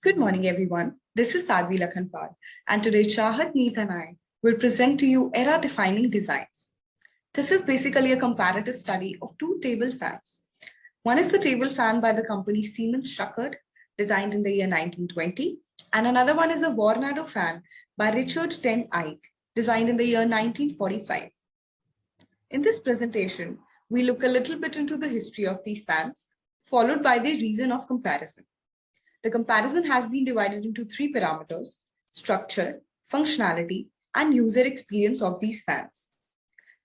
Good morning, everyone. This is Sadhvi Lakhanpal, and today Chahat, Neet, and I will present to you era-defining designs. This is basically a comparative study of two table fans. One is the table fan by the company Siemens Schuckert, designed in the year 1920, and another one is a Vornado fan by Richard ten Eyck, designed in the year 1945. In this presentation, we look a little bit into the history of these fans, followed by the reason of comparison. The comparison has been divided into three parameters: structure, functionality, and user experience of these fans.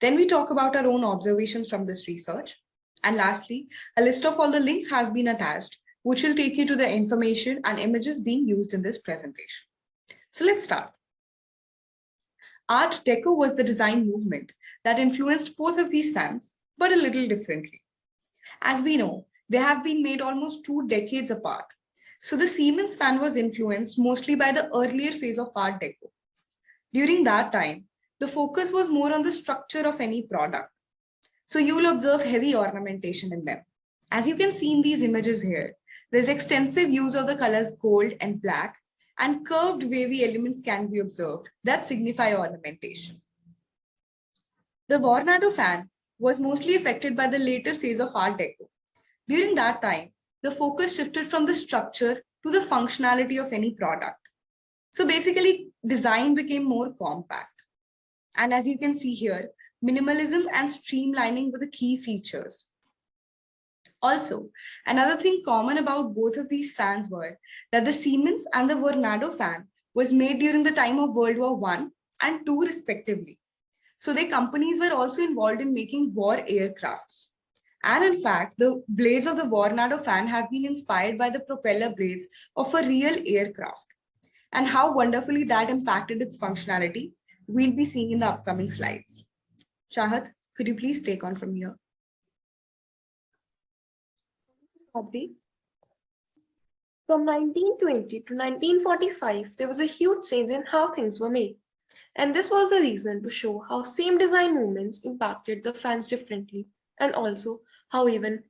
Then we talk about our own observations from this research. And lastly, a list of all the links has been attached, which will take you to the information and images being used in this presentation. So let's start. Art Deco was the design movement that influenced both of these fans, but a little differently. As we know, they have been made almost 2 decades apart. So the Siemens fan was influenced mostly by the earlier phase of Art Deco. During that time, the focus was more on the structure of any product. So you will observe heavy ornamentation in them. As you can see in these images here, there's extensive use of the colors gold and black, and curved wavy elements can be observed that signify ornamentation. The Vornado fan was mostly affected by the later phase of Art Deco. During that time, the focus shifted from the structure to the functionality of any product. So basically, design became more compact. And as you can see here, minimalism and streamlining were the key features. Also, another thing common about both of these fans were that the Siemens and the Vornado fan was made during the time of World War I and II respectively. So their companies were also involved in making war aircrafts. And in fact, the blades of the Vornado fan have been inspired by the propeller blades of a real aircraft. And how wonderfully that impacted its functionality, we'll be seeing in the upcoming slides. Chahat, could you please take on from here? From 1920 to 1945, there was a huge change in how things were made. And this was a reason to show how same design movements impacted the fans differently, and also how even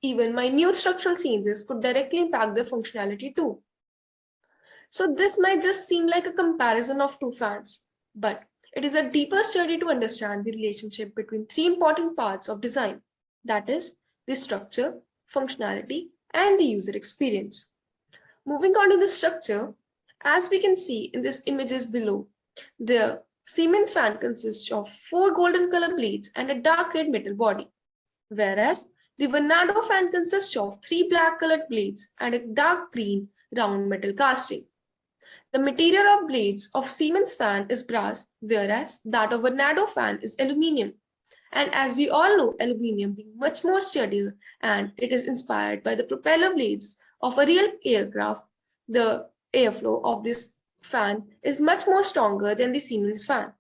minute structural changes could directly impact their functionality too. So this might just seem like a comparison of two fans, but it is a deeper study to understand the relationship between three important parts of design, that is, the structure, functionality, and the user experience. Moving on to the structure, as we can see in these images below, the Siemens fan consists of 4 golden color blades and a dark red metal body, whereas the Vornado fan consists of 3 black colored blades and a dark green round metal casting. The material of blades of Siemens fan is brass, whereas that of Vornado fan is aluminium. And as we all know, aluminium being much more sturdier, and it is inspired by the propeller blades of a real aircraft, the airflow of this fan is much more stronger than the Siemens fan.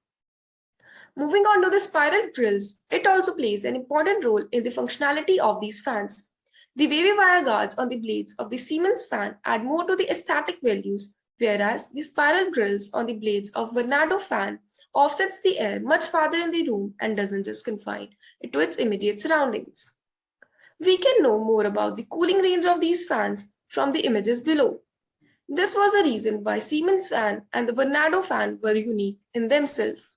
Moving on to the spiral grills, it also plays an important role in the functionality of these fans. The wavy wire guards on the blades of the Siemens fan add more to the aesthetic values, whereas the spiral grills on the blades of Vornado fan offsets the air much farther in the room and doesn't just confine it to its immediate surroundings. We can know more about the cooling range of these fans from the images below. This was a reason why Siemens fan and the Vornado fan were unique in themselves.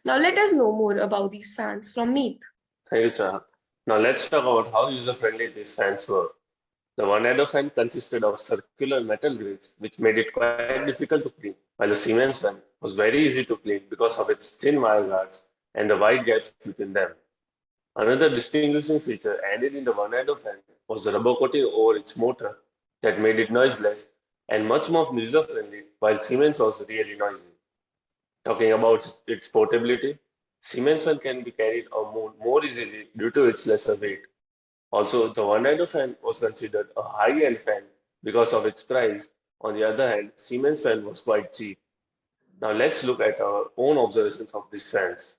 Now let us know more about these fans from Neet. Thank you, Chahat. Now let's talk about how user-friendly these fans were. The Vornado fan consisted of circular metal grids, which made it quite difficult to clean, while the Siemens fan was very easy to clean because of its thin wire guards and the wide gaps between them. Another distinguishing feature added in the Vornado fan was the rubber coating over its motor that made it noiseless and much more user-friendly, while Siemens was really noisy. Talking about its portability, Siemens fan can be carried or moved more easily due to its lesser weight. Also, the Vornado fan was considered a high-end fan because of its price. On the other hand, Siemens fan was quite cheap. Now let's look at our own observations of these fans.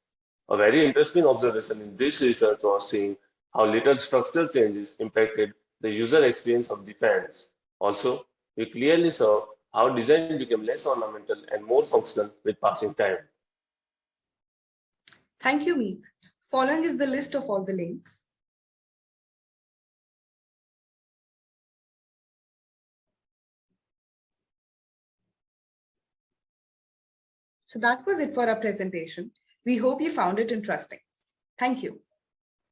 A very interesting observation in this research was seeing how little structural changes impacted the user experience of the fans. Also, we clearly saw how design became less ornamental and more functional with passing time. Thank you, Meet. Following is the list of all the links. So that was it for our presentation. We hope you found it interesting. Thank you.